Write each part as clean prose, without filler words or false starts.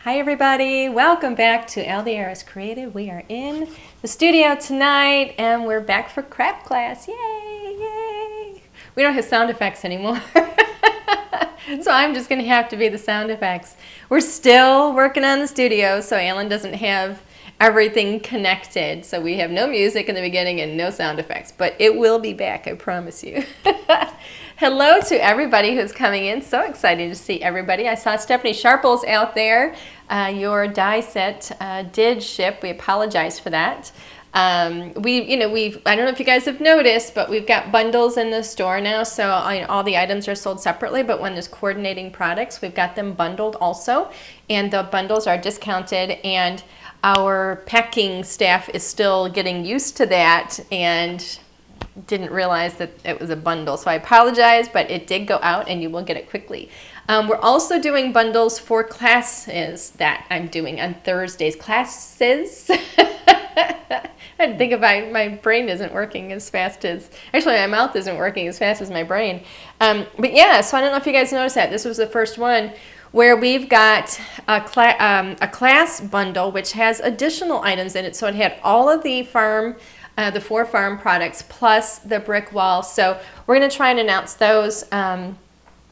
Hi everybody, welcome back to LDRS Creative. We are in the studio tonight and we're back for craft class. Yay, yay. We don't have sound effects anymore. So I'm just gonna have to be the sound effects. We're still working on the studio, so Alan doesn't have everything connected. So we have no music in the beginning and no sound effects, but it will be back, I promise you. Hello to everybody who's coming in. So excited to see everybody. I saw Stephanie Sharples out there. Your die set did ship. We apologize for that. I don't know if you guys have noticed, but we've got bundles in the store now. So all the items are sold separately, but when there's coordinating products, we've got them bundled also. And the bundles are discounted, and our packing staff is still getting used to that and didn't realize that it was a bundle. So I apologize, but it did go out and you will get it quickly. We're also doing bundles for classes that I'm doing on Thursdays. Classes? I had to think about my brain isn't working as fast as, actually my mouth isn't working as fast as my brain. But yeah, so I don't know if you guys noticed that. This was the first one where we've got a class bundle which has additional items in it. So it had all of the four farm products plus the brick wall. So we're going to try and announce those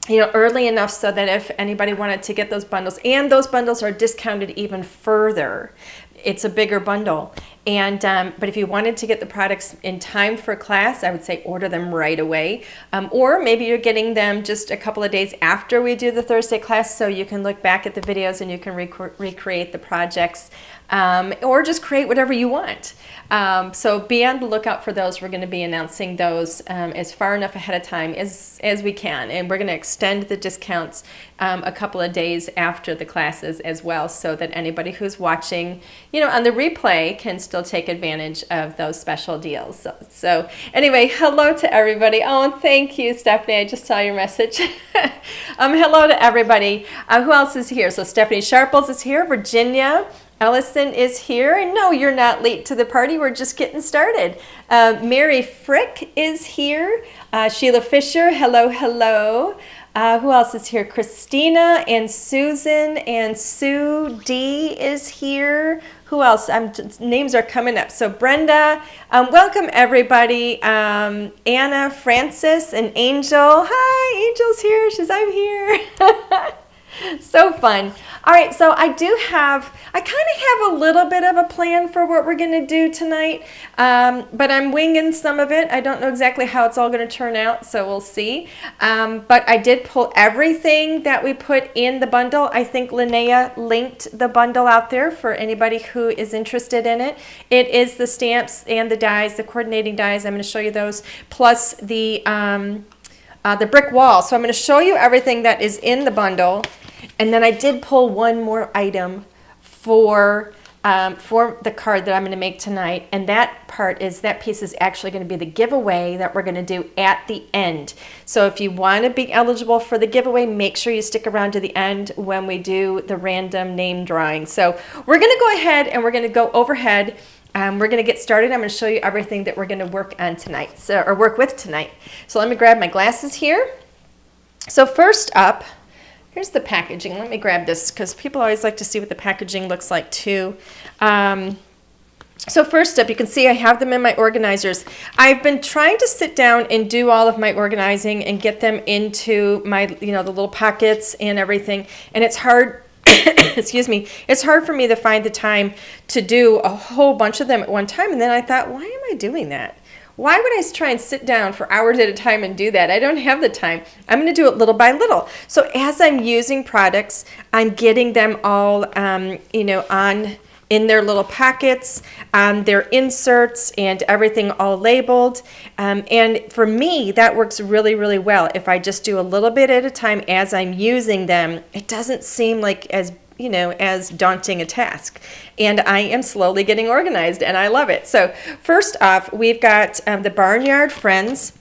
early enough so that if anybody wanted to get those bundles, and those bundles are discounted even further. It's a bigger bundle. And but if you wanted to get the products in time for class, I would say order them right away. Or maybe you're getting them just a couple of days after we do the Thursday class, so you can look back at the videos and you can recreate the projects, or just create whatever you want. So be on the lookout for those. We're going to be announcing those as far enough ahead of time as we can. And we're going to extend the discounts a couple of days after the classes as well, so that anybody who's watching, on the replay can still take advantage of those special deals. So anyway, hello to everybody. Oh, thank you, Stephanie. I just saw your message. Hello to everybody. Who else is here? So Stephanie Sharples is here. Virginia Ellison is here. And no, you're not late to the party. We're just getting started. Mary Frick is here. Sheila Fisher, hello, hello. Who else is here? Christina and Susan and Sue D is here. Who else? Names are coming up. So Brenda, welcome everybody. Anna, Francis, and Angel. Hi, Angel's here. I'm here. So fun. All right, so I kind of have a little bit of a plan for what we're going to do tonight, but I'm winging some of it. I don't know exactly how it's all going to turn out, so we'll see. But I did pull everything that we put in the bundle. I think Linnea linked the bundle out there for anybody who is interested in it. It is the stamps and the dies, the coordinating dies. I'm going to show you those, plus the brick wall. So I'm going to show you everything that is in the bundle. And then I did pull one more item for the card that I'm going to make tonight, and that piece is actually going to be the giveaway that we're going to do at the end. So if you want to be eligible for the giveaway, make sure you stick around to the end when we do the random name drawing. So we're going to go ahead and we're going to go overhead. We're going to get started. I'm going to show you everything that we're going to work on tonight, or work with tonight. So let me grab my glasses here. So first up, here's the packaging. Let me grab this because people always like to see what the packaging looks like too. So first up, you can see I have them in my organizers. I've been trying to sit down and do all of my organizing and get them into my, the little pockets and everything. And it's hard, excuse me, it's hard for me to find the time to do a whole bunch of them at one time. And then I thought, why am I doing that? Why would I try and sit down for hours at a time and do that? I don't have the time. I'm going to do it little by little. So as I'm using products, I'm getting them all, in their little pockets, their inserts, and everything all labeled. And for me, that works really, really well. If I just do a little bit at a time as I'm using them, it doesn't seem like as daunting a task. And I am slowly getting organized, and I love it. So first off, we've got the Barnyard Friends.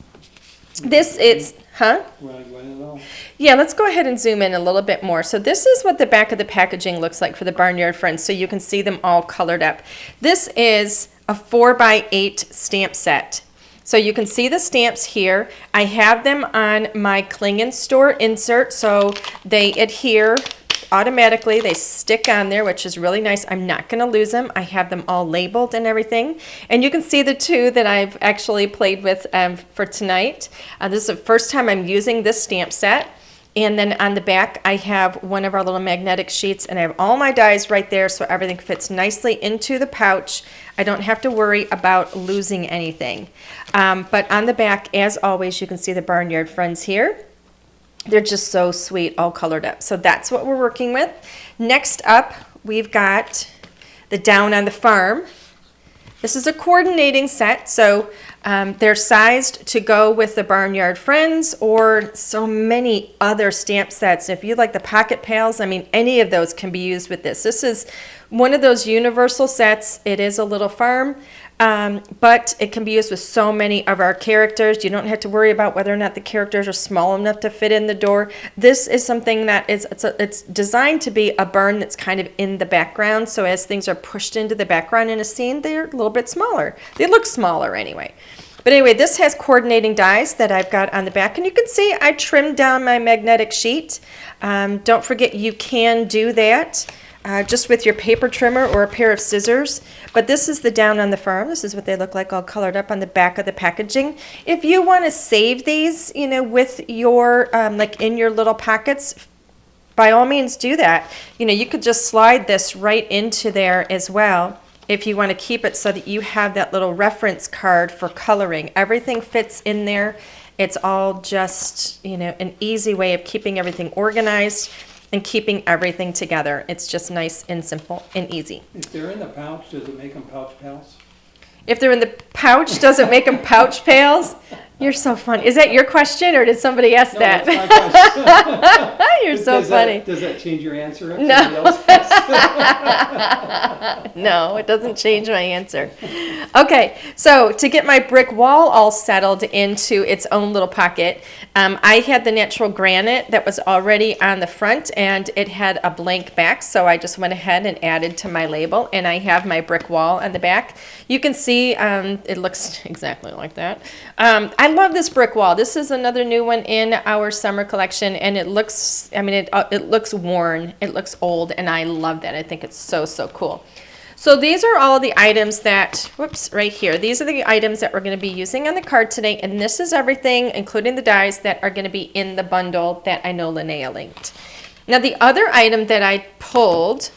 This is, yeah, let's go ahead and zoom in a little bit more. So this is what the back of the packaging looks like for the Barnyard Friends, so you can see them all colored up. This is a 4x8 stamp set. So you can see the stamps here. I have them on my Cling and Store insert, so they adhere automatically. They stick on there, which is really nice. I'm not going to lose them. I have them all labeled and everything. And you can see the two that I've actually played with for tonight. This is the first time I'm using this stamp set. And then on the back, I have one of our little magnetic sheets, and I have all my dies right there, so everything fits nicely into the pouch. I don't have to worry about losing anything. But on the back, as always, you can see the Barnyard Friends here. They're just so sweet, all colored up. So that's what we're working with. Next up, we've got the Down on the Farm. This is a coordinating set, so they're sized to go with the Barnyard Friends or so many other stamp sets. If you like the Pocket Pals, I mean, any of those can be used with this. This is one of those universal sets. It is a little farm, but it can be used with so many of our characters. You don't have to worry about whether or not the characters are small enough to fit in the door. This is something that it's designed to be a burn that's kind of in the background. So as things are pushed into the background in a scene, they're a little bit smaller. They look smaller anyway. But anyway, this has coordinating dies that I've got on the back. And you can see I trimmed down my magnetic sheet. Don't forget you can do that just with your paper trimmer or a pair of scissors. But this is the Down on the Farm. This is what they look like all colored up on the back of the packaging. If you want to save these, you know, with your, like in your little pockets, by all means do that. You know, you could just slide this right into there as well if you want to keep it so that you have that little reference card for coloring. Everything fits in there. It's all just, you know, an easy way of keeping everything organized and keeping everything together. It's just nice and simple and easy. If they're in the pouch, does it make them pouch pals? If they're in the pouch, does it make them pouch pails? You're so funny. Is that your question, or did somebody ask that? No, that's my question. You're so funny. Does that change your answer? No. No, it doesn't change my answer. Okay, so to get my brick wall all settled into its own little pocket, I had the natural granite that was already on the front, and it had a blank back, so I just went ahead and added to my label, and I have my brick wall on the back. You can see it looks exactly like that. I love this brick wall. This is another new one in our summer collection, and it looks, I mean, it looks worn, it looks old, and I love that. I think it's so, so cool. So these are all the items that, whoops, right here. These are the items that we're going to be using on the card today, and this is everything, including the dies, that are going to be in the bundle that I know Linnea linked. Now the other item that I pulled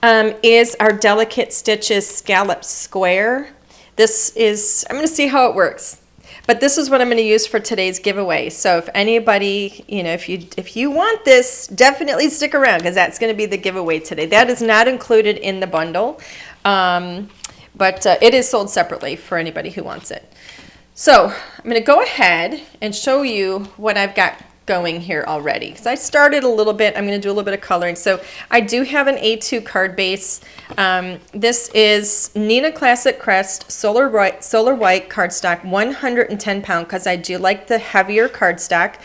is our Delicate Stitches Scallop Square. This is, I'm going to see how it works, but this is what I'm going to use for today's giveaway. So if anybody, you know, if you want this, definitely stick around, because that's going to be the giveaway today. That is not included in the bundle, but it is sold separately for anybody who wants it. So I'm going to go ahead and show you what I've got going here already, because I started a little bit. I'm going to do a little bit of coloring. So I do have an A2 card base. This is Neenah Classic Crest Solar White cardstock, 110 pound, because I do like the heavier cardstock.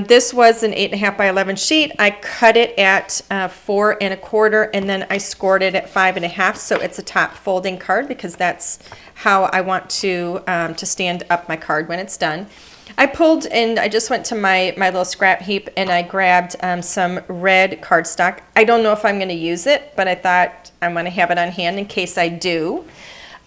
This was an 8.5 by 11 sheet. I cut it at 4 1/4, and then I scored it at 5 1/2. So it's a top folding card, because that's how I want to stand up my card when it's done. I pulled, and I just went to my little scrap heap, and I grabbed some red cardstock. I don't know if I'm going to use it, but I thought I want to have it on hand in case I do.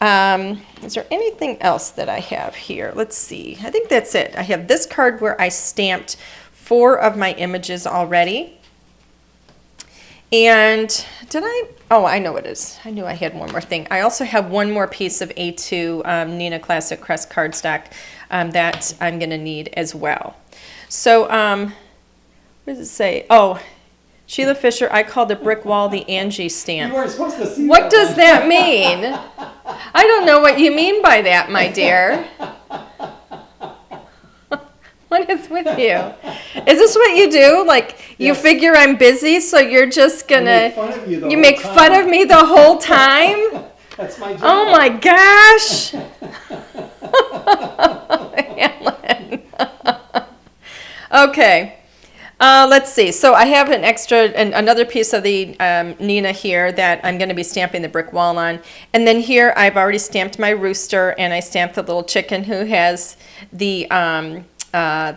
Is there anything else that I have here? Let's see. I think that's it. I have this card where I stamped 4 of my images already. And did I? Oh, I know what it is. I knew I had one more thing. I also have one more piece of A2 Neenah Classic Crest cardstock that I'm going to need as well. So, what does it say? Oh, Sheila Fisher, I call the brick wall the Angie stamp. You weren't supposed to see that. What does that mean? I don't know what you mean by that, my dear. What is with you? Is this what you do? Like, you Yes. figure I'm busy, so you're just gonna, You make fun of me the you whole make time. fun of me the whole time? That's my job. Oh my gosh. Ellen. Okay. Let's see. So I have another piece of the Neenah here that I'm going to be stamping the brick wall on. And then here I've already stamped my rooster, and I stamped the little chicken who has the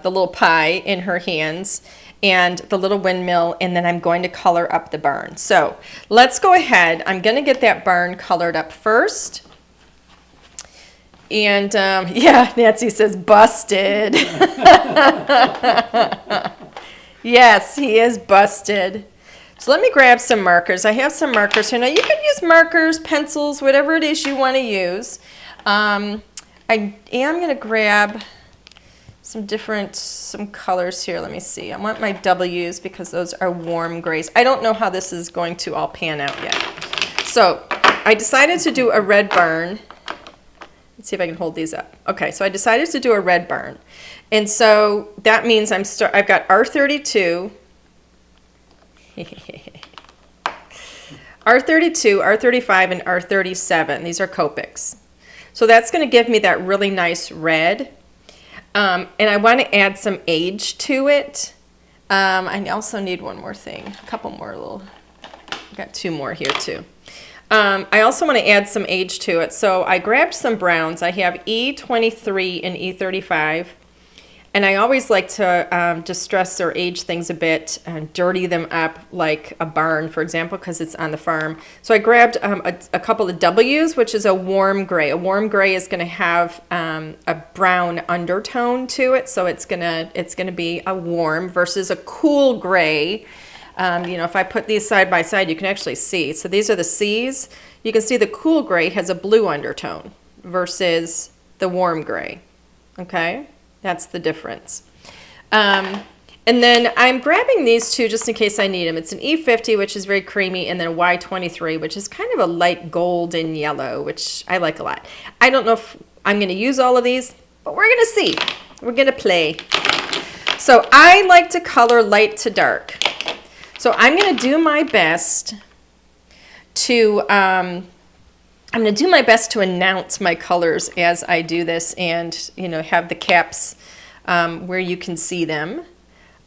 little pie in her hands. and the little windmill, and then I'm going to color up the barn. So let's go ahead. I'm going to get that barn colored up first. And yeah, Nancy says busted. Yes, he is busted. So let me grab some markers. I have some markers here. Now you can use markers, pencils, whatever it is you want to use. I am going to grab some colors here. Let me see. I want my W's because those are warm grays. I don't know how this is going to all pan out yet. So I decided to do a red barn. Let's see if I can hold these up. Okay, so I decided to do a red barn. And so that means I've got R32, R32, R35, and R37. These are Copics. So that's going to give me that really nice red. And I want to add some age to it. I also need one more thing, a couple more I've got two more here too. I also want to add some age to it. So I grabbed some browns. I have E23 and E35. And I always like to distress or age things a bit and dirty them up like a barn, for example, because it's on the farm. So I grabbed a couple of W's, which is a warm gray. A warm gray is going to have a brown undertone to it. So it's gonna be a warm versus a cool gray. If I put these side by side, you can actually see. So these are the C's. You can see the cool gray has a blue undertone versus the warm gray. Okay, that's the difference. And then I'm grabbing these two just in case I need them. It's an E50, which is very creamy, and then a Y23, which is kind of a light golden yellow, which I like a lot. I don't know if I'm going to use all of these, but we're going to see. We're going to play. So I like to color light to dark. So I'm going to do my best to announce my colors as I do this, and have the caps where you can see them.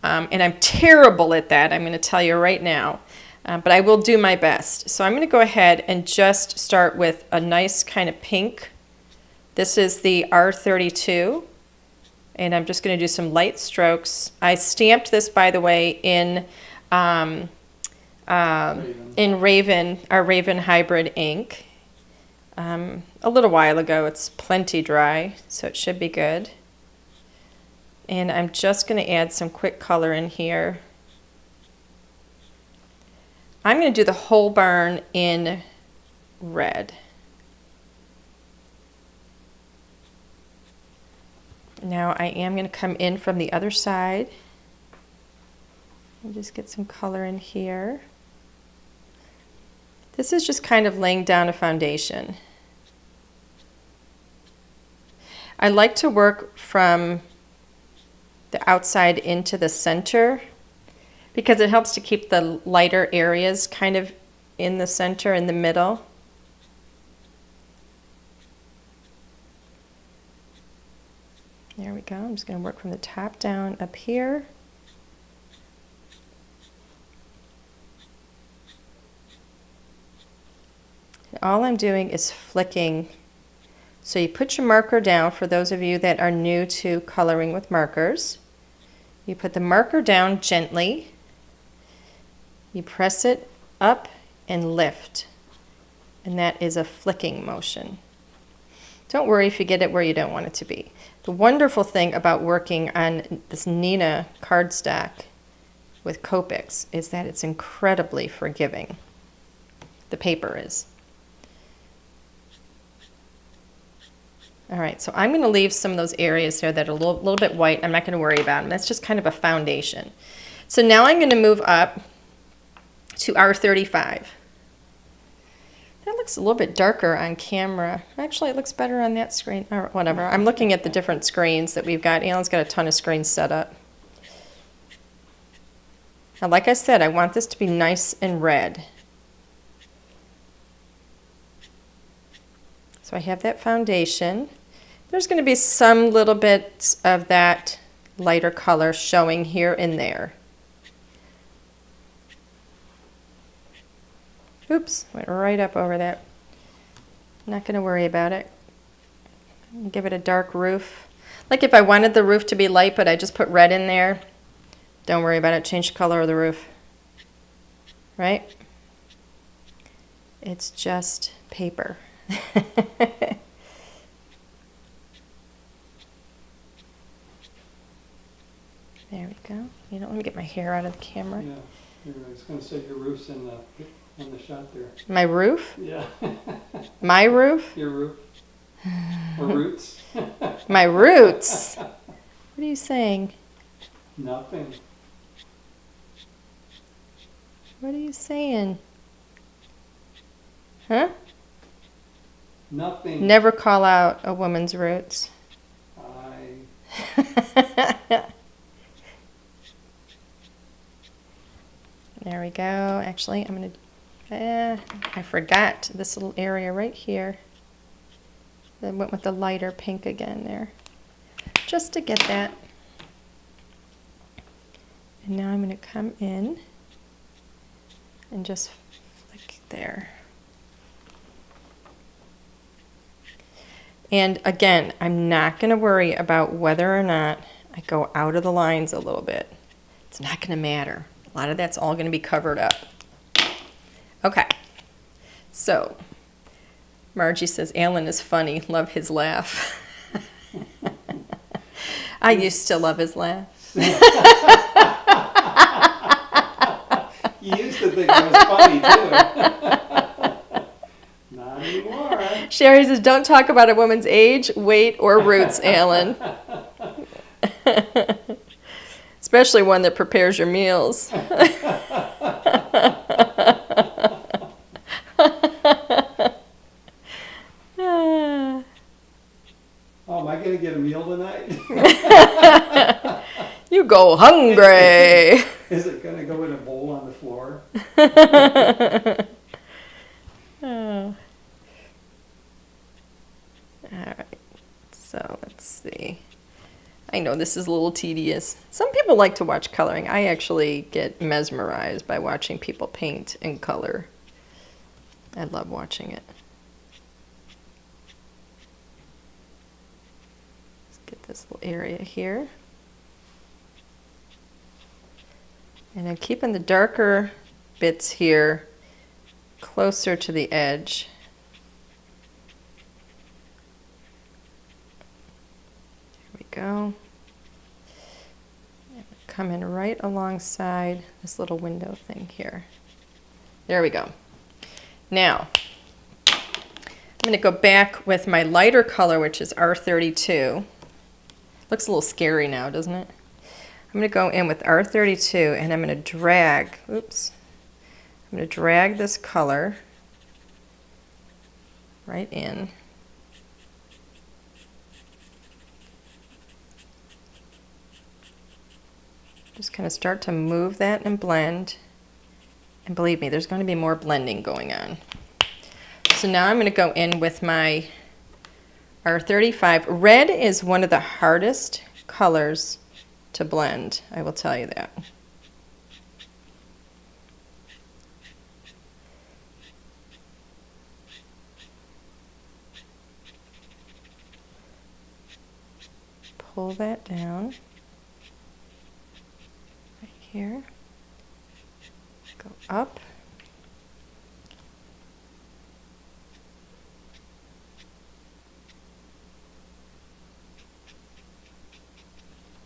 And I'm terrible at that, I'm going to tell you right now, but I will do my best. So I'm going to go ahead and just start with a nice kind of pink. This is the R32, and I'm just going to do some light strokes. I stamped this, by the way, in Raven, our Raven hybrid ink, a little while ago. It's plenty dry, so it should be good. And I'm just going to add some quick color in here. I'm going to do the whole barn in red. Now I am going to come in from the other side. And just get some color in here. This is just kind of laying down a foundation. I like to work from the outside into the center because it helps to keep the lighter areas kind of in the center, in the middle. There we go. I'm just going to work from the top down up here. All I'm doing is flicking. So you put your marker down, for those of you that are new to coloring with markers. You put the marker down gently. You press it up and lift. And that is a flicking motion. Don't worry if you get it where you don't want it to be. The wonderful thing about working on this Nina cardstock with Copics is that it's incredibly forgiving. The paper is. All right, so I'm going to leave some of those areas there that are a little bit white. I'm not going to worry about them. That's just kind of a foundation. So now I'm going to move up to R35. That looks a little bit darker on camera. Actually, it looks better on that screen, or whatever. I'm looking at the different screens that we've got. Alan's got a ton of screens set up. Now, like I said, I want this to be nice and red. So I have that foundation. There's going to be some little bits of that lighter color showing here and there. Oops, went right up over that. Not going to worry about it. Give it a dark roof. Like if I wanted the roof to be light, but I just put red in there, Don't worry about it. Change the color of the roof. Right? It's just paper. There we go. You know, let me get my hair out of the camera. Yeah, I was going to say your roof's in the shot there. My roof? Yeah. My roof? Your roof. Or roots. My roots? What are you saying? Nothing. What are you saying? Huh? Nothing. Never call out a woman's roots. There we go. Actually, I'm going to, I forgot this little area right here. I went with the lighter pink again there. Just to get that. And now I'm going to come in and just flick there. And again, I'm not going to worry about whether or not I go out of the lines a little bit. It's not going to matter. A lot of that's all going to be covered up. Okay. So, Margie says, Alan is funny. Love his laugh. I used to love his laugh. You used to think it was funny, too. Not anymore. Sherry says, don't talk about a woman's age, weight, or roots, Alan. Especially one that prepares your meals. Oh, am I going to get a meal tonight? You go hungry. Is it going to go in a bowl on the floor? Oh. All right, so let's see. I know this is a little tedious. Some people like to watch coloring. I actually get mesmerized by watching people paint and color. I love watching it. Let's get this little area here. And I'm keeping the darker bits here closer to the edge. There we go. And come in right alongside this little window thing here. There we go. Now, I'm going to go back with my lighter color, which is R32. Looks a little scary now, doesn't it? I'm going to go in with R32 and I'm going to drag, oops, I'm going to drag this color right in. Just kind of start to move that and blend. And believe me, there's going to be more blending going on. So now I'm going to go in with my R35. Red is one of the hardest colors to blend, I will tell you that. Pull that down right here. Go up.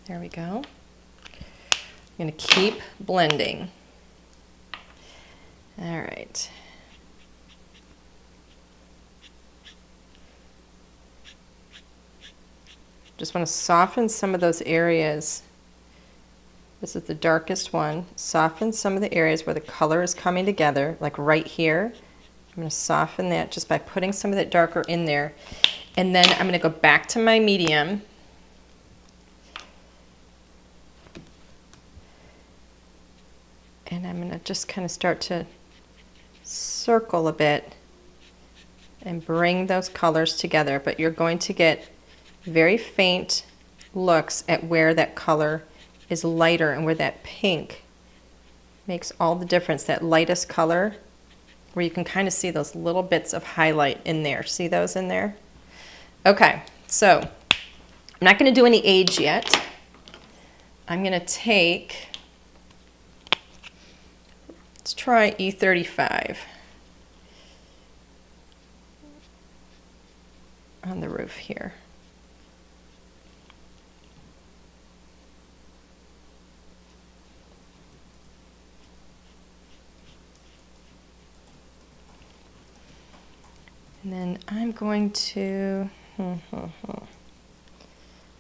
There we go. I'm going to keep blending. All right. Just want to soften some of those areas. This is the darkest one. Soften some of the areas where the color is coming together, like right here. I'm going to soften that just by putting some of that darker in there. And then I'm going to go back to my medium. And I'm going to just kind of start to circle a bit and bring those colors together. But you're going to get very faint looks at where that color is lighter and where that pink makes all the difference. That lightest color where you can kind of see those little bits of highlight in there. See those in there? Okay, so I'm not going to do any age yet. I'm going to take Let's try E35 on the roof here. And then I'm going to, I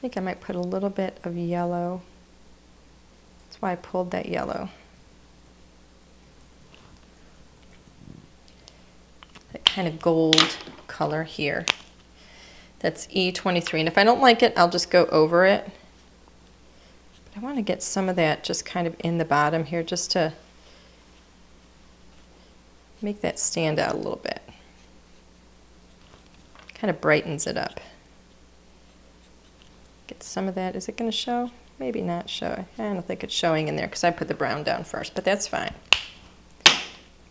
think I might put a little bit of yellow. That's why I pulled that yellow. That kind of gold color here. That's E23. And if I don't like it, I'll just go over it. But I want to get some of that just kind of in the bottom here just to make that stand out a little bit. Kind of brightens it up. Get some of that. Is it going to show? Maybe not show. I don't think it's showing in there because I put the brown down first, but that's fine.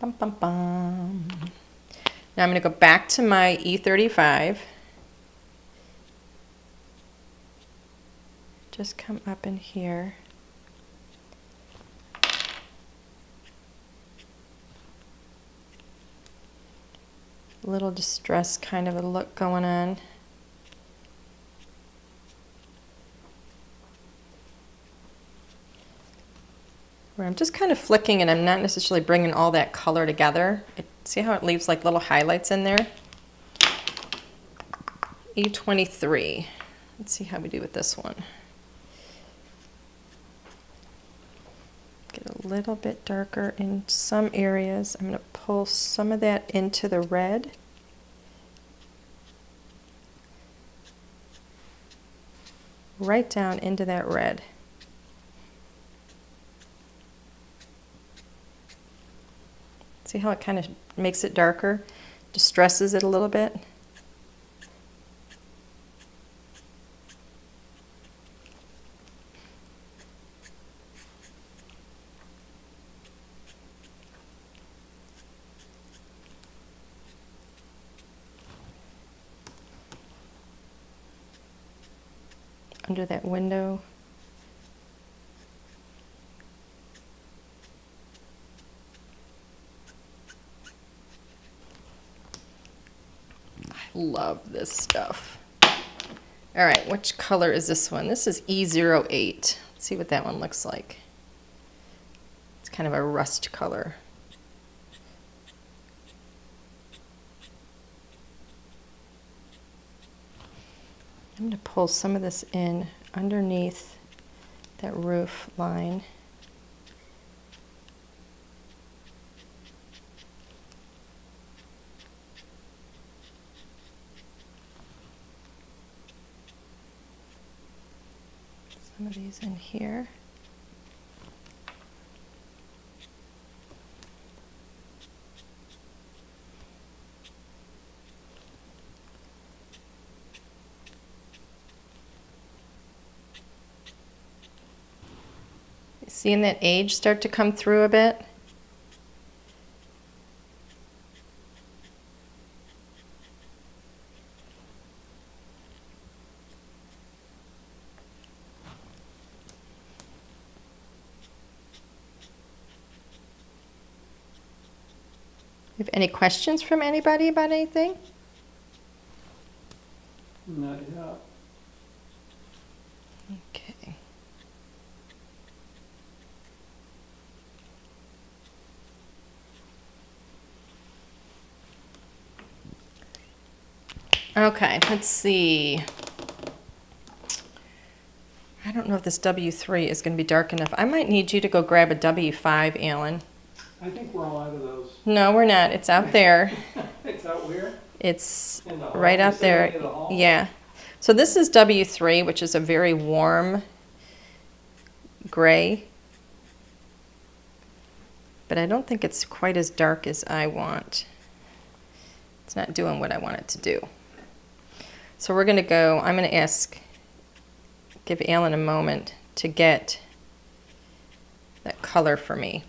Bum, bum, bum. Now I'm going to go back to my E35. Just come up in here. A little distress kind of a look going on. Where I'm just kind of flicking and I'm not necessarily bringing all that color together. See how it leaves like little highlights in there? E23. Let's see how we do with this one. Get a little bit darker in some areas. I'm going to pull some of that into the red. Right down into that red. See how it kind of makes it darker? Distresses it a little bit. Under that window. Love this stuff. All right, which color is this one? This is E08. Let's see what that one looks like. It's kind of a rust color. I'm going to pull some of this in underneath that roof line. Some of these in here. Seeing that age start to come through a bit? You have any questions from anybody about anything? Not yet. Okay. Okay, let's see. I don't know if this W3 is going to be dark enough. I might need you to go grab a W5, Alan. I think we're all out of those. No, we're not. It's out there. It's out where? It's In the hall? right out there. In the hall? Yeah. So this is W3, which is a very warm gray. But I don't think it's quite as dark as I want. It's not doing what I want it to do. So we're going to go, I'm going to give Alan a moment to get that color for me.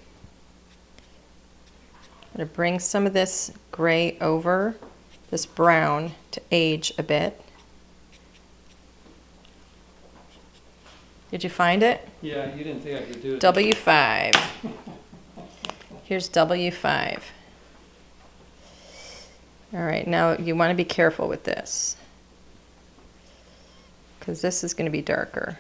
I'm going to bring some of this gray over this brown to age a bit. Did you find it? Yeah, you didn't think I could do it. W5. Here's W5. All right, now you want to be careful with this, because this is going to be darker.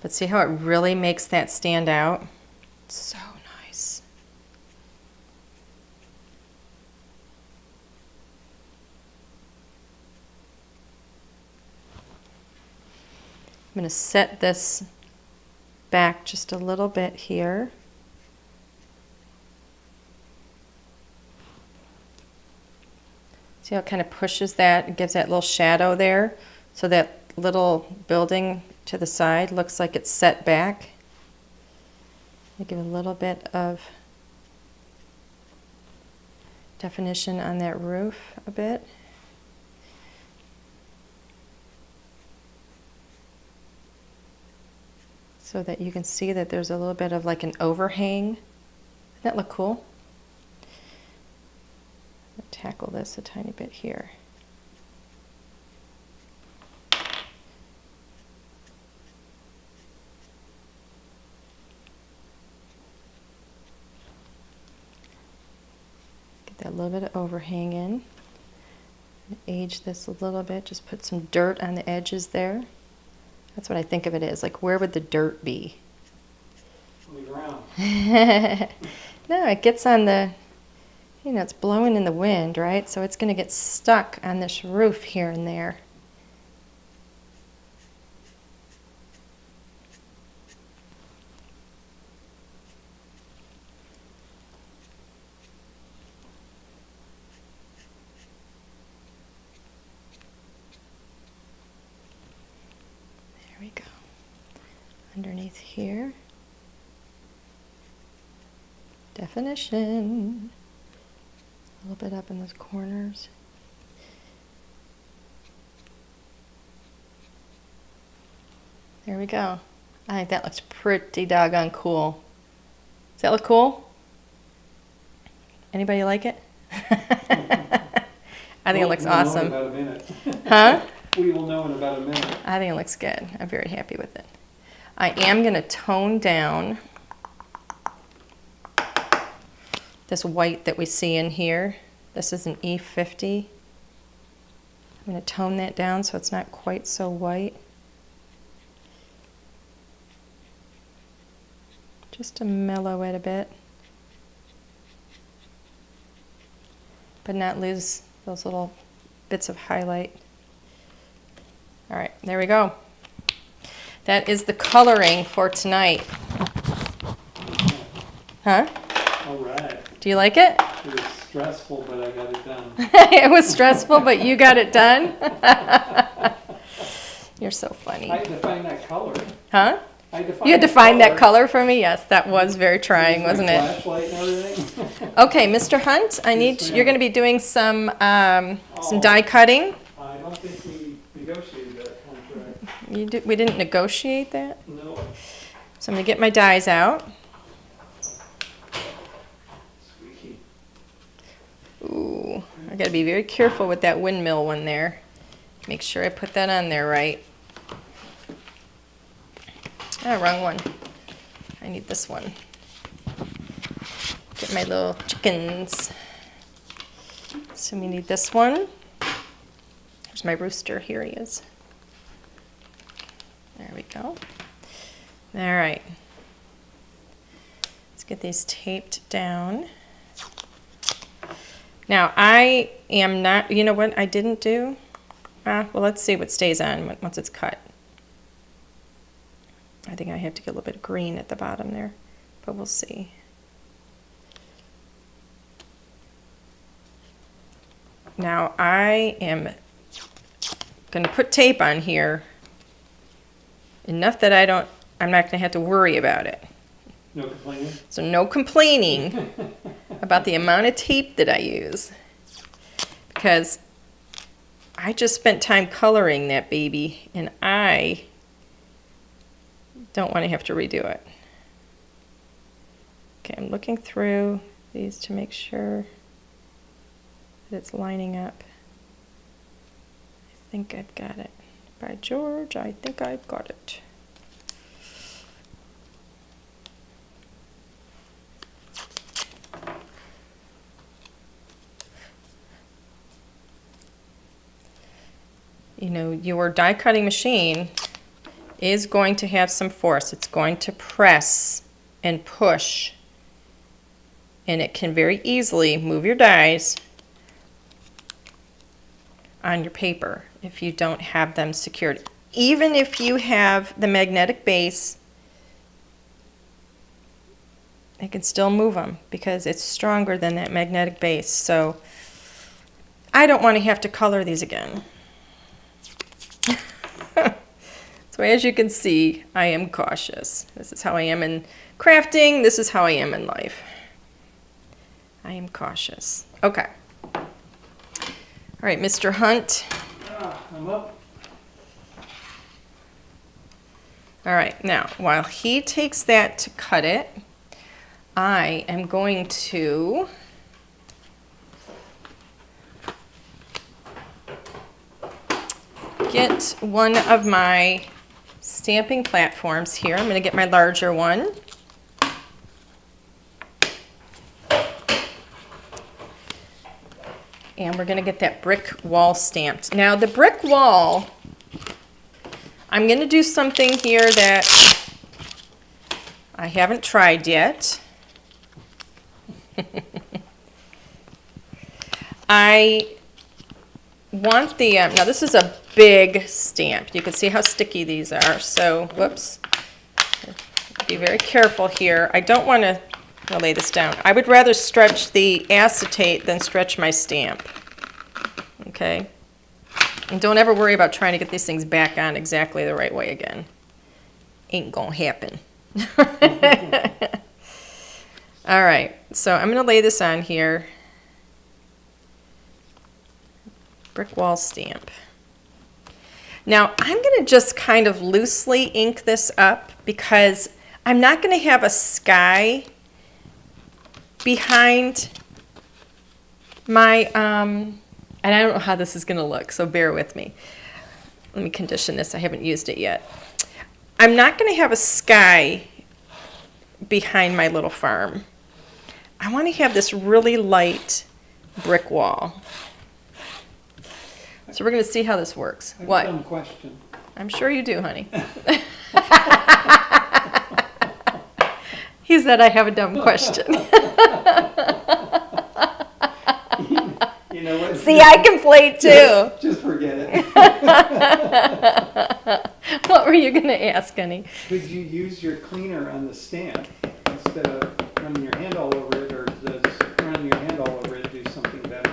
But see how it really makes that stand out? So nice. I'm going to set this back just a little bit here. See how it kind of pushes that, it gives that little shadow there, so that little building to the side looks like it's set back. I give a little bit of definition on that roof a bit. So that you can see that there's a little bit of like an overhang. Doesn't that look cool? I'll tackle this a tiny bit here. Get that little bit of overhang in. Age this a little bit, just put some dirt on the edges there. That's what I think of it as, like where would the dirt be? On the ground. No, it gets on the, you know, it's blowing in the wind, right? So it's going to get stuck on this roof here and there. There we go. Underneath here. Definition. A little bit up in those corners. There we go. I think that looks pretty doggone cool. Does that look cool? Anybody like it? I think it looks awesome. We'll know in about a minute. Huh? We will know in about a minute. I think it looks good. I'm very happy with it. I am going to tone down this white that we see in here. This is an E50. I'm going to tone that down so it's not quite so white. Just to mellow it a bit. But not lose those little bits of highlight. All right, there we go. That is the coloring for tonight. Huh? All right. Do you like it? It was stressful, but I got it done. It was stressful, but you got it done? You're so funny. I had to find that color. Huh? You had to find that color for me? Yes, that was very trying, wasn't it? Flashlight and everything. Okay, Mr. Hunt, you're going to be doing some die cutting. I don't think we negotiated that contract. We didn't negotiate that? No. So I'm going to get my dies out. Squeaky. Ooh, I got to be very careful with that windmill one there. Make sure I put that on there right. Ah, wrong one. I need this one. Get my little chickens. So we need this one. There's my rooster. Here he is. There we go. All right. Let's get these taped down. Now, I am not, you know what I didn't do? Well, let's see what stays on once it's cut. I think I have to get a little bit of green at the bottom there, but we'll see. Now I am going to put tape on here enough that I'm not going to have to worry about it. No complaining? So no complaining about the amount of tape that I use, because I just spent time coloring that baby and I don't want to have to redo it. Okay, I'm looking through these to make sure that it's lining up. I think I've got it. By George, I think I've got it. You know, your die cutting machine is going to have some force. It's going to press and push, and it can very easily move your dies on your paper if you don't have them secured. Even if you have the magnetic base, it can still move them because it's stronger than that magnetic base. So I don't want to have to color these again. So as you can see, I am cautious. This is how I am in crafting. This is how I am in life. I am cautious. Okay. All right, Mr. Hunt. I'm up. All right, now, while he takes that to cut it, I am going to get one of my stamping platforms here. I'm going to get my larger one. And we're going to get that brick wall stamped. Now, the brick wall, I'm going to do something here that I haven't tried yet. I want the, now this is a big stamp. You can see how sticky these are. So, whoops. Be very careful here. I don't want to lay this down. I would rather stretch the acetate than stretch my stamp. Okay? And don't ever worry about trying to get these things back on exactly the right way again. Ain't gonna happen. All right, so I'm gonna lay this on here. Brick wall stamp. Now I'm gonna just kind of loosely ink this up because I'm not gonna have a sky behind my, and I don't know how this is gonna look, so bear with me. Let me condition this, I haven't used it yet. I'm not gonna have a sky behind my little farm. I want to have this really light brick wall. So we're going to see how this works. I have What? a dumb question. I'm sure you do, honey. He said I have a dumb question. You know what? See, I can play too. Just forget it. What were you going to ask, honey? Could you use your cleaner on the stamp instead of running your hand all over it, or does running your hand all over it do something better?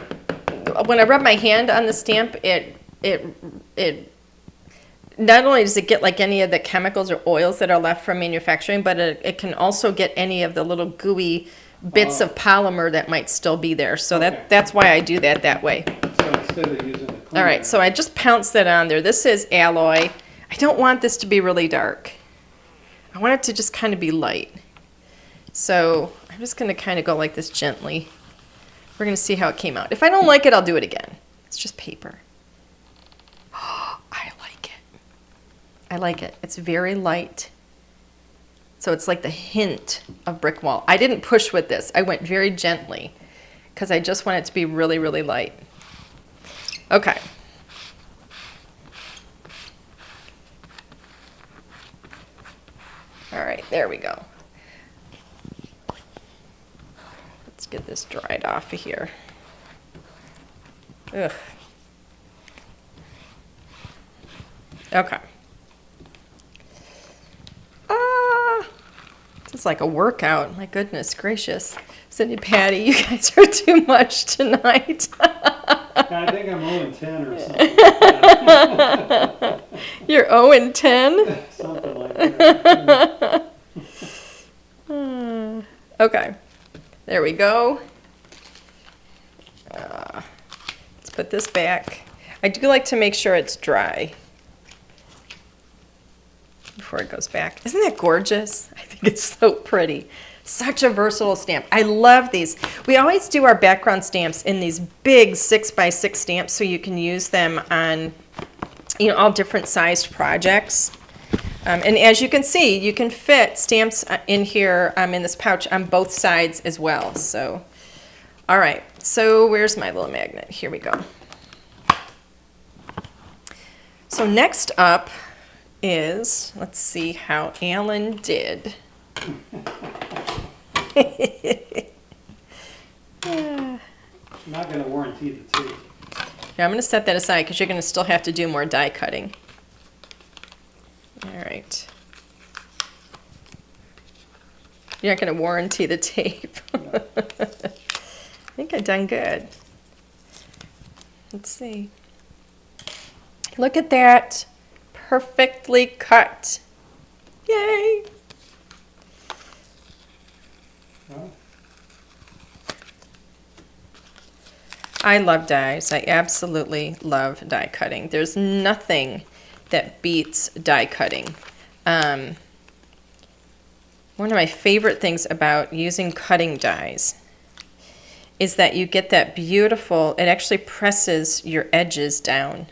When I rub my hand on the stamp, it not only does it get like any of the chemicals or oils that are left from manufacturing, but it can also get any of the little gooey bits of polymer that might still be there. So Okay. that's why I do that way. So instead of using the cleaner. All right, so I just pounced that on there. This is alloy. I don't want this to be really dark. I want it to just kind of be light. So I'm just going to kind of go like this gently. We're going to see how it came out. If I don't like it, I'll do it again. It's just paper. Oh, I like it. I like it. It's very light. So it's like the hint of brick wall. I didn't push with this. I went very gently because I just want it to be really, really light. Okay. All right, there we go. Let's get this dried off of here. Ugh. Okay. This is like a workout. My goodness gracious. Cindy, Patty, you guys are too much tonight. I think I'm 0-10 or something like that. You're 0-10? Something like that. Okay. There we go. Let's put this back. I do like to make sure it's dry before it goes back. Isn't that gorgeous? I think it's so pretty. Such a versatile stamp. I love these. We always do our background stamps in these big 6x6 stamps so you can use them on all different sized projects. And as you can see, you can fit stamps in here in this pouch on both sides as well. So, all right. So where's my little magnet? Here we go. So next up is, let's see how Alan did. I'm not going to warranty the tape. Yeah, I'm going to set that aside because you're going to still have to do more die cutting. All right. You're not going to warranty the tape. No. I think I've done good. Let's see. Look at that. Perfectly cut. Yay. Well, I love dies. I absolutely love die cutting. There's nothing that beats die cutting. One of my favorite things about using cutting dies is that you get that beautiful, it actually presses your edges down,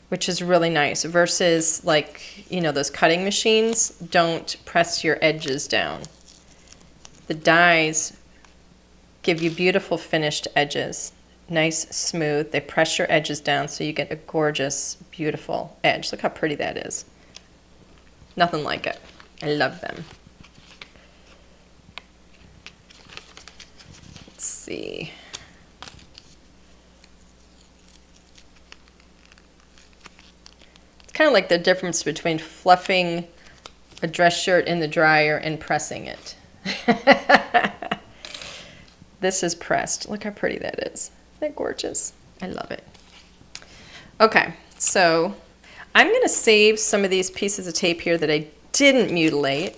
which is really nice, versus like, those cutting machines don't press your edges down. The dies give you beautiful finished edges. Nice, smooth. They press your edges down so you get a gorgeous, beautiful edge. Look how pretty that is. Nothing like it. I love them. Let's see. It's kind of like the difference between fluffing a dress shirt in the dryer and pressing it. This is pressed. Look how pretty that is. Isn't that gorgeous? I love it. Okay, so I'm going to save some of these pieces of tape here that I didn't mutilate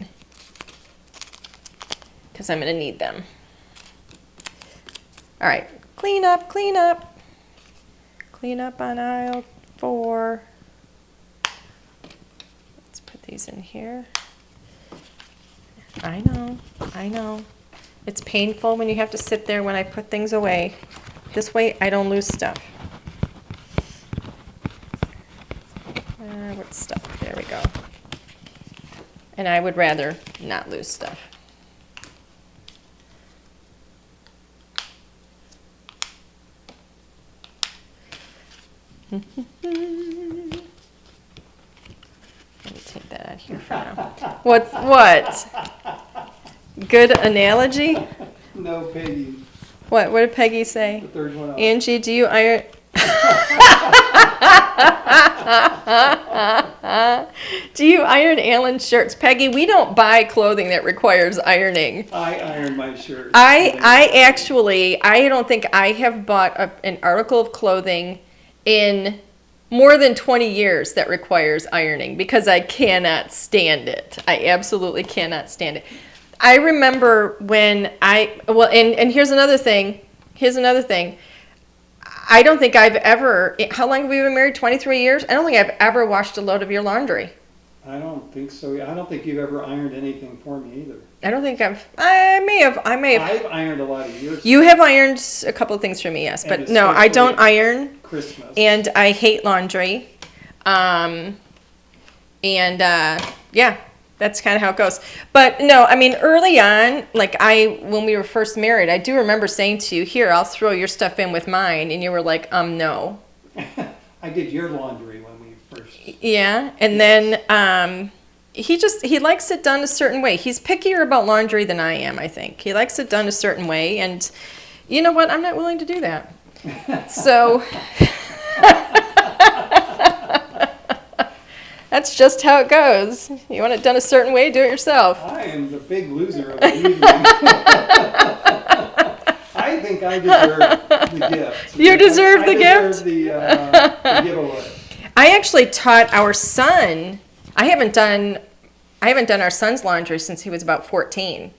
because I'm going to need them. All right, clean up, clean up. Clean up on aisle 4. Let's put these in here. I know, I know. It's painful when you have to sit there when I put things away. This way I don't lose stuff. What's stuff? There we go. And I would rather not lose stuff. Let me take that out here for now. What? Good analogy? no, Peggy. What did Peggy say? The third one out. Angie, do you iron? Do you iron Alan's shirts? Peggy, we don't buy clothing that requires ironing. I iron my shirt. I don't think I have bought an article of clothing in more than 20 years that requires ironing because I cannot stand it. I absolutely cannot stand it. I remember when and here's another thing. I don't think I've ever, how long have we been married? 23 years? I don't think I've ever washed a load of your laundry. I don't think so. I don't think you've ever ironed anything for me either. I don't think I may have. I've ironed a lot of yours. You have ironed a couple of things for me, yes. But no, I don't iron. Christmas. And I hate laundry. Yeah, that's kind of how it goes. But no, I mean, early on, when we were first married, I do remember saying to you, here, I'll throw your stuff in with mine. And you were like, no. I did your laundry when we first. Yeah. And then he likes it done a certain way. He's pickier about laundry than I am, I think. He likes it done a certain way. And you know what? I'm not willing to do that. So that's just how it goes. You want it done a certain way, do it yourself. I am the big loser of the evening. I think I deserve the gift. You deserve the gift? The giveaway. I actually taught our son. I haven't done our son's laundry since he was about 14.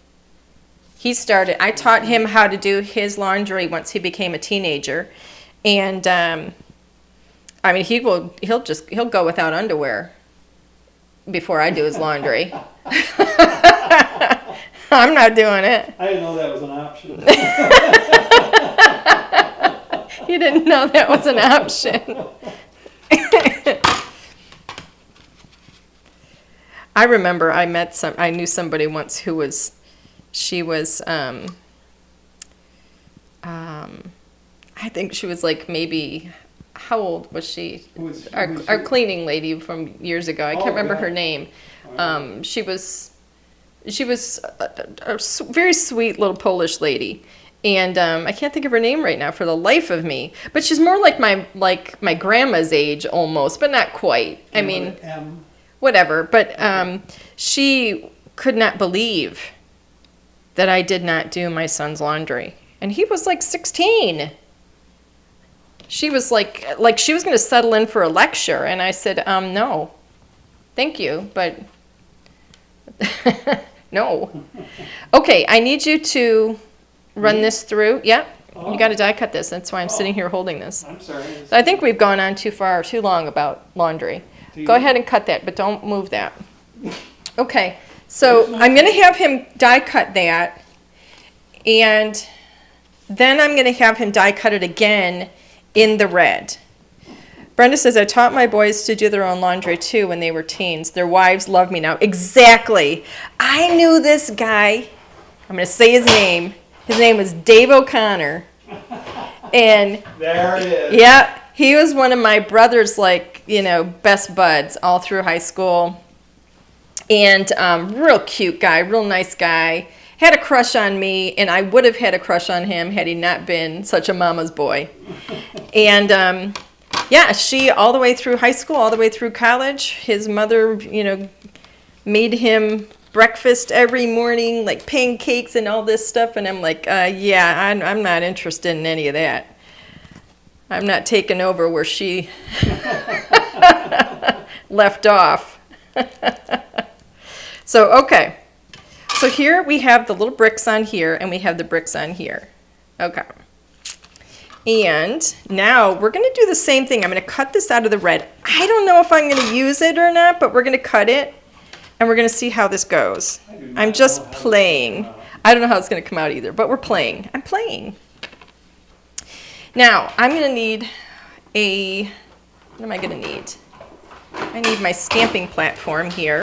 I taught him how to do his laundry once he became a teenager. And I mean, he'll go without underwear before I do his laundry. I'm not doing it. I didn't know that was an option. You didn't know that was an option. I remember I knew somebody once who was, I think she was like maybe, how old was she? Our cleaning lady from years ago. I can't remember her name. She was a very sweet little Polish lady. And I can't think of her name right now for the life of me. But she's more like my grandma's age almost, but not quite. I mean, whatever. But she could not believe that I did not do my son's laundry. And he was like 16. She was like she was going to settle in for a lecture. And I said, no, thank you, but no. Okay, I need you to run this through. Yep, you got to die cut this. That's why I'm sitting here holding this. I'm sorry. So I think we've gone on too long about laundry. Go ahead and cut that, but don't move that. Okay, so I'm going to have him die cut that, and then I'm going to have him die cut it again in the red. Brenda says, I taught my boys to do their own laundry too when they were teens. Their wives love me now. Exactly. I knew this guy. I'm going to say his name. His name was Dave O'Connor. And there it is. Yeah, he was one of my brother's, best buds all through high school. And real cute guy, real nice guy. Had a crush on me, and I would have had a crush on him had he not been such a mama's boy. And yeah, she all the way through high school, all the way through college. His mother, made him breakfast every morning, like pancakes and all this stuff. And I'm like, yeah, I'm not interested in any of that. I'm not taking over where she left off. So, okay. So here we have the little bricks on here, and we have the bricks on here. Okay. And now we're going to do the same thing. I'm going to cut this out of the red. I don't know if I'm going to use it or not, but we're going to cut it, and we're going to see how this goes. I'm just playing. I don't know how it's going to come out either, but we're playing. I'm playing. Now, I'm going to need what am I going to need? I need my stamping platform here,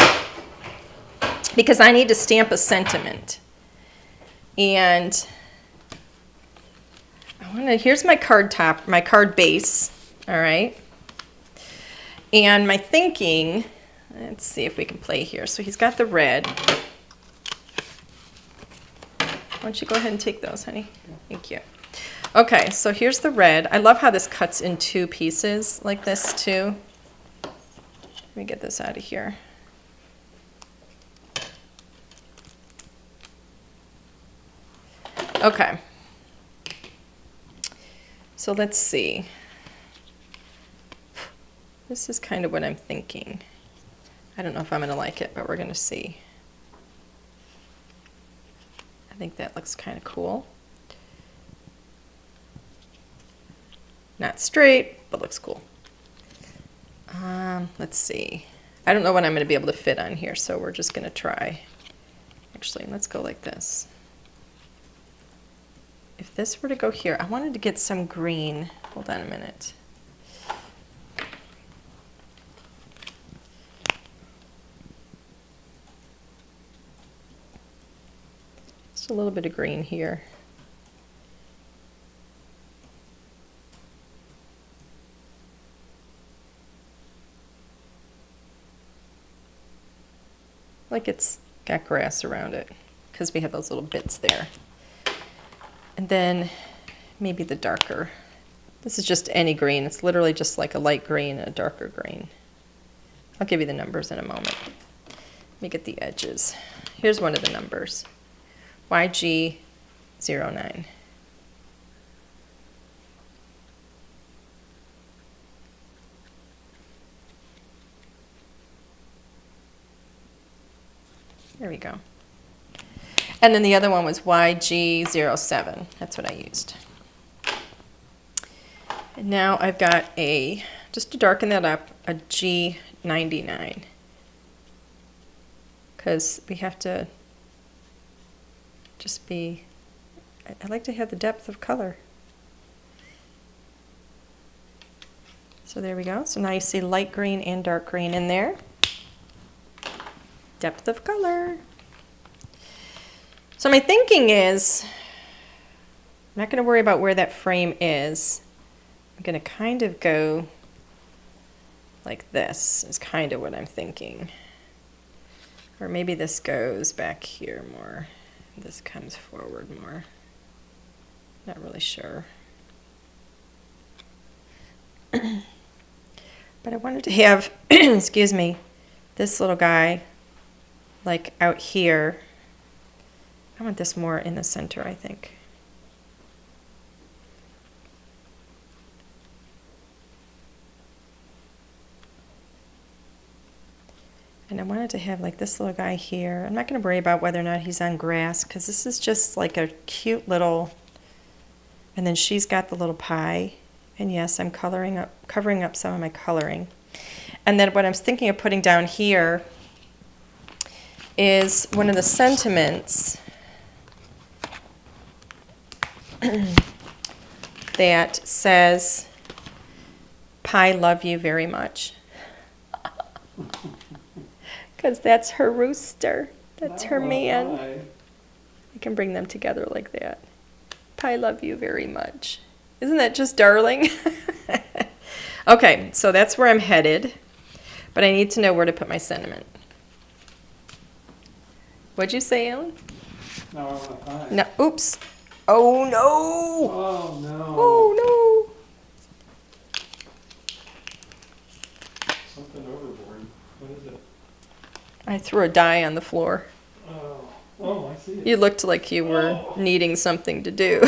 because I need to stamp a sentiment. And here's my card base, all right? And my thinking, let's see if we can play here. So he's got the red. Why don't you go ahead and take those, honey? Thank you. Okay, so here's the red. I love how this cuts in two pieces like this too. Let me get this out of here. Okay. So let's see. This is kind of what I'm thinking. I don't know if I'm going to like it, but we're going to see. I think that looks kind of cool. Not straight, but looks cool. Let's see. I don't know what I'm going to be able to fit on here, so we're just going to try. Actually, let's go like this. If this were to go here, I wanted to get some green. Hold on a minute. Just a little bit of green here. Like it's got grass around it, because we have those little bits there. And then maybe the darker. This is just any green. It's literally just like a light green and a darker green. I'll give you the numbers in a moment. Let me get the edges. Here's one of the numbers. YG09. There we go. And then the other one was YG07. That's what I used. And now I've got just to darken that up, a G99. Because we have to just be, I like to have the depth of color. So there we go. So now you see light green and dark green in there. Depth of color. So my thinking is, I'm not going to worry about where that frame is. I'm going to kind of go like this is kind of what I'm thinking. Or maybe this goes back here more. This comes forward more. Not really sure. But I wanted to have, excuse me, this little guy like out here. I want this more in the center, I think. And I wanted to have like this little guy here. I'm not going to worry about whether or not he's on grass because this is just like a cute little, and then she's got the little pie. And yes, I'm covering up some of my coloring. And then what I'm thinking of putting down here is one of the sentiments that says, "Pie, love you very much." Because that's her rooster. That's her man. I can bring them together like that. Pie, love you very much. Isn't that just darling? Okay, so that's where I'm headed. But I need to know where to put my sentiment. What'd you say, Alan? No, I want a pie. No, oops. Oh, no. Oh, no. Oh, no. Something overboard. What is it? I threw a die on the floor. Oh, I see it. You looked like you were needing something to do.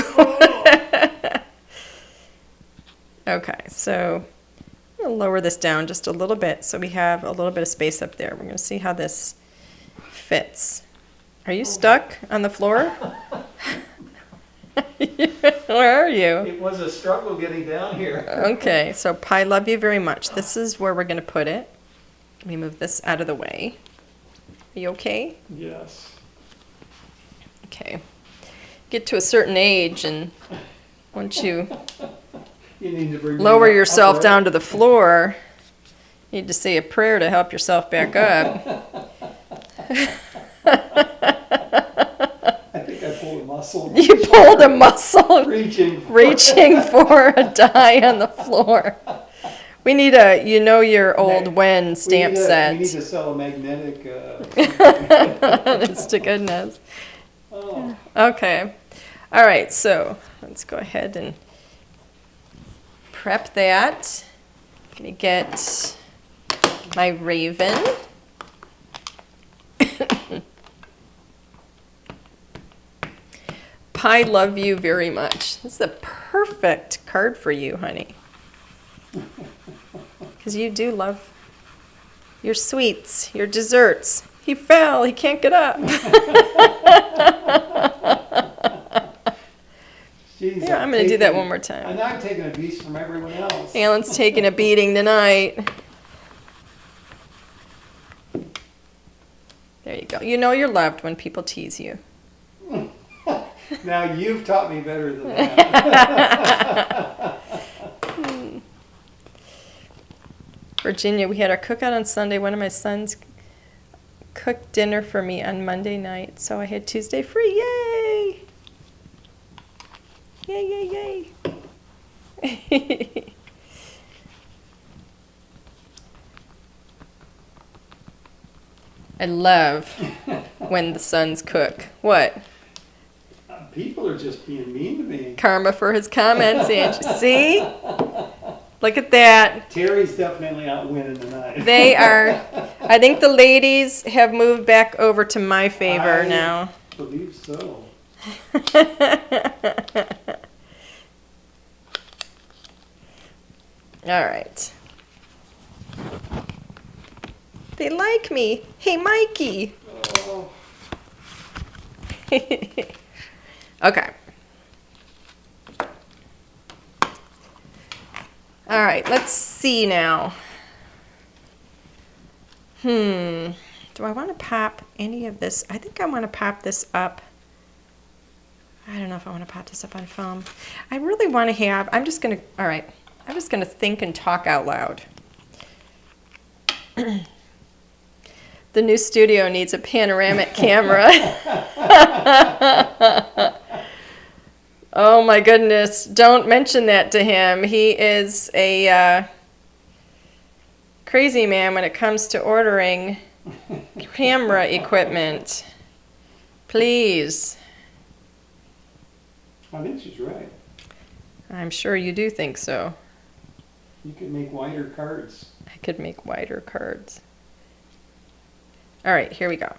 Okay, so I'm going to lower this down just a little bit so we have a little bit of space up there. We're going to see how this fits. Are you stuck on the floor? Where are you? It was a struggle getting down here. Okay, so Pie, love you very much. This is where we're going to put it. Let me move this out of the way. Are you okay? Yes. Okay. Get to a certain age and once you You need to bring lower me up yourself upright. down to the floor, you need to say a prayer to help yourself back up. I think I pulled a muscle. You pulled a muscle Reaching. reaching for a die on the floor. We need a, you know, your old when stamp set. We need to sell a magnetic. Honest to goodness. Oh. Okay. All right, so let's go ahead and prep that. I'm going to get my raven. Pie, love you very much. This is a perfect card for you, honey. Because you do love your sweets, your desserts. He fell. He can't get up. Jeez, Yeah, I'm going to do that one more time. And I'm taking a piece from everyone else. Alan's taking a beating tonight. There you go. You know you're loved when people tease you. Now you've taught me better than that. Virginia, we had our cookout on Sunday. One of my sons cooked dinner for me on Monday night, so I had Tuesday free. Yay! Yay, yay, yay. I love when the sons cook. What? People are just being mean to me. Karma for his comments, Angie. See? Look at that. Terry's definitely out winning tonight. They are. I think the ladies have moved back over to my favor I now. believe so. All right. They like me. Hey, Mikey. Oh. Okay. All right, let's see now. Do I want to pop any of this? I think I want to pop this up. I don't know if I want to pop this up on foam. I really want to have, I'm just going to, all right, I'm just going to think and talk out loud. The new studio needs a panoramic camera. Oh my goodness. Don't mention that to him. He is a crazy man when it comes to ordering camera equipment. Please. I think she's right. I'm sure you do think so. You could make wider cards. I could make wider cards. All right, here we go.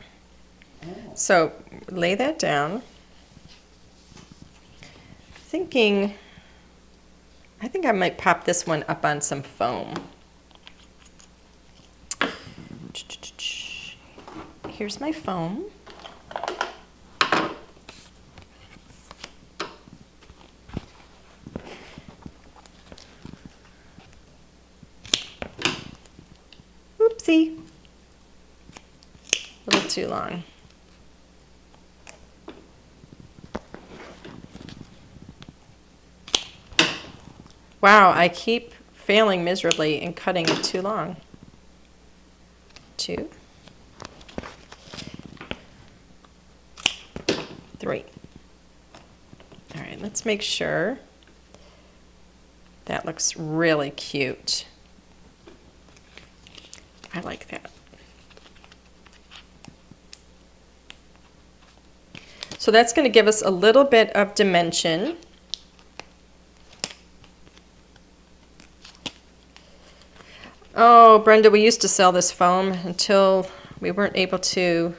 Oh. So lay that down. I think I might pop this one up on some foam. Here's my foam. Oopsie. A little too long. Wow, I keep failing miserably and cutting it too long. 2, 3. All right, let's make sure. That looks really cute. I like that. So that's going to give us a little bit of dimension. Oh, Brenda, we used to sell this foam until we weren't able to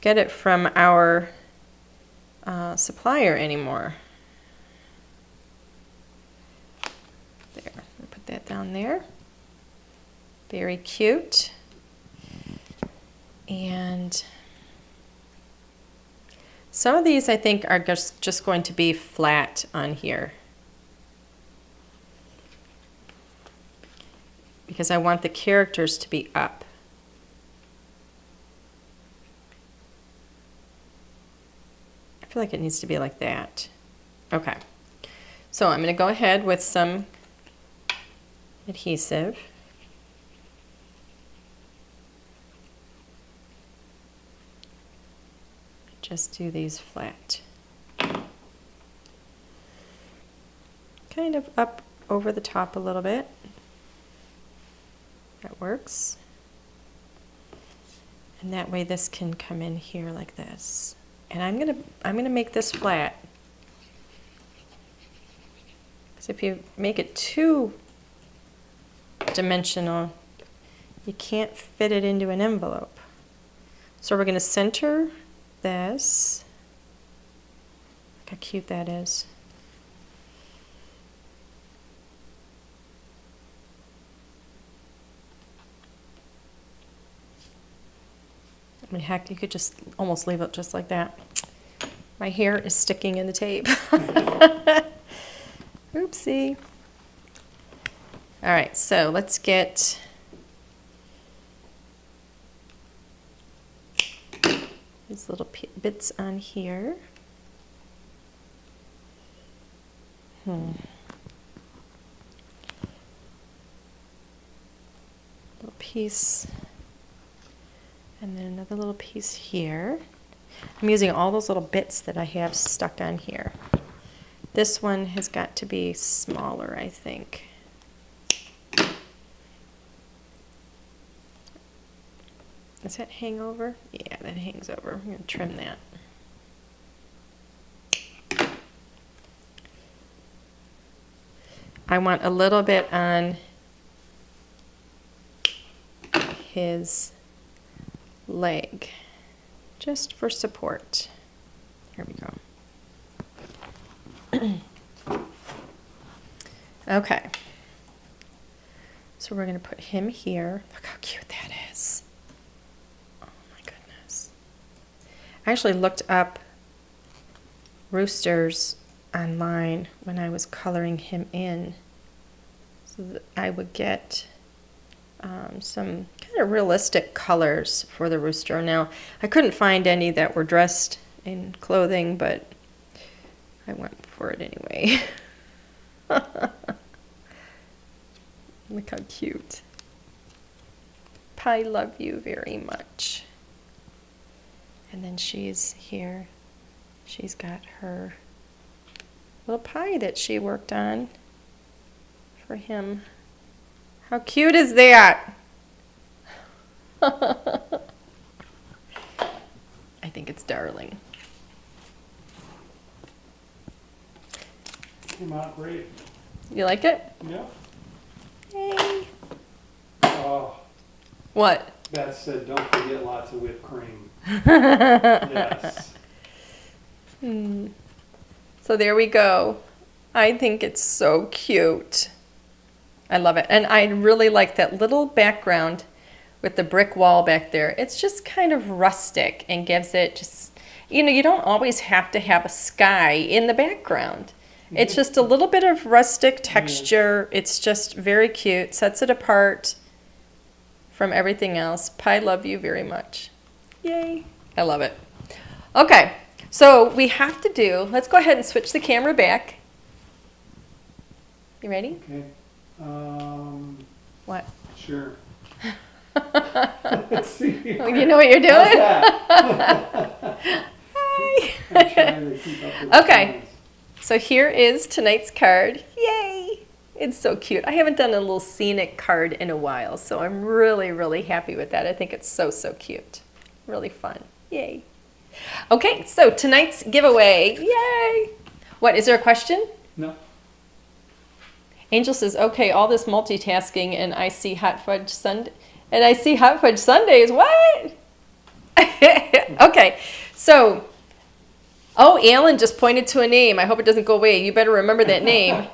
get it from our supplier anymore. There, I'll put that down there. Very cute. And some of these I think are just going to be flat on here, because I want the characters to be up. I feel like it needs to be like that. Okay, so I'm going to go ahead with some adhesive. Just do these flat. Kind of up over the top a little bit. That works. And that way this can come in here like this. And I'm gonna make this flat. Because if you make it too dimensional, you can't fit it into an envelope. So we're gonna center this. Look how cute that is. I mean, heck, you could just almost leave it just like that. My hair is sticking in the tape. Oopsie. All right, so let's get these little bits on here. Little piece. And then another little piece here. I'm using all those little bits that I have stuck on here. This one has got to be smaller, I think. Does that hang over? Yeah, that hangs over. I'm going to trim that. I want a little bit on his leg, just for support. Here we go. Okay. So we're going to put him here. Look how cute that is. Oh my goodness. I actually looked up roosters online when I was coloring him in, so that I would get some kind of realistic colors for the rooster. Now, I couldn't find any that were dressed in clothing, but I went for it anyway. Look how cute. Pi, love you very much. And then she's here. She's got her little pie that she worked on for him. How cute is that? I think it's darling. Came out great. You like it? Yeah. Yay. Oh, What? Beth said, don't forget lots of whipped cream. Yes. So there we go. I think it's so cute. I love it. And I really like that little background with the brick wall back there. It's just kind of rustic and gives it just, you don't always have to have a sky in the background. It's just a little bit of rustic texture. It's just very cute. Sets it apart from everything else. Pi, love you very much. Yay. I love it. Okay, so we have to let's go ahead and switch the camera back. You ready? Okay. What? Sure. Let's see here. You know what you're doing? How's that? Hi. I'm trying to keep up with the Okay. times. So here is tonight's card. Yay! It's so cute. I haven't done a little scenic card in a while, so I'm really, really happy with that. I think it's so, so cute. Really fun. Yay. Okay, so tonight's giveaway. Yay! What, is there a question? No. Angel says, okay, all this multitasking and I see hot fudge sundae. And I see hot fudge sundaes. What? Okay, so, Alan just pointed to a name. I hope it doesn't go away. You better remember that name.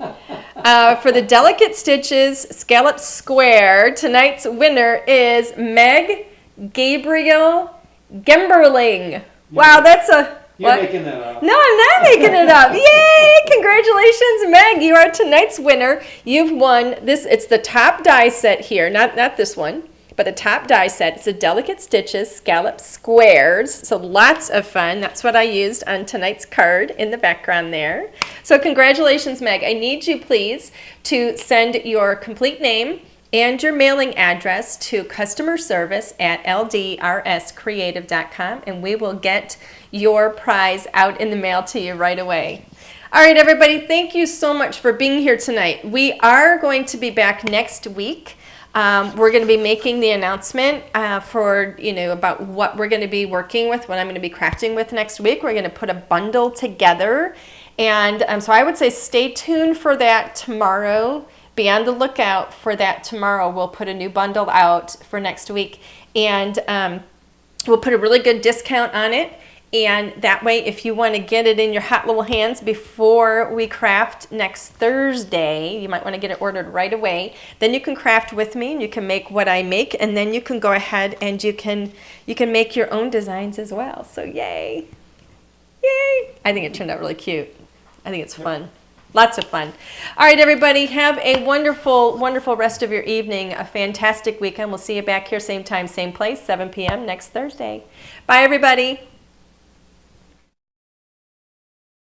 For the Delicate Stitches Scallop Square, tonight's winner is Meg Gabriel Gemberling. Wow, that's a... You're What? making that up. No, I'm not making it up. Yay! Congratulations, Meg. You are tonight's winner. You've won this. It's the top die set here. Not this one, but the top die set. It's the Delicate Stitches Scallop Squares. So lots of fun. That's what I used on tonight's card in the background there. So congratulations, Meg. I need you, please, to send your complete name and your mailing address to customer service at ldrscreative.com, and we will get your prize out in the mail to you right away. All right, everybody, thank you so much for being here tonight. We are going to be back next week. We're going to be making the announcement for, about what we're going to be working with, what I'm going to be crafting with next week. We're going to put a bundle together, and so I would say stay tuned for that tomorrow. Be on the lookout for that tomorrow. We'll put a new bundle out for next week, and we'll put a really good discount on it. And that way, if you want to get it in your hot little hands before we craft next Thursday, you might want to get it ordered right away. Then you can craft with me, and you can make what I make, and then you can go ahead and you can make your own designs as well. So yay! Yay! I think it turned out really cute. I think it's fun. Lots of fun. All right, everybody, have a wonderful, wonderful rest of your evening, a fantastic weekend. We'll see you back here, same time, same place, 7 p.m. next Thursday. Bye, everybody.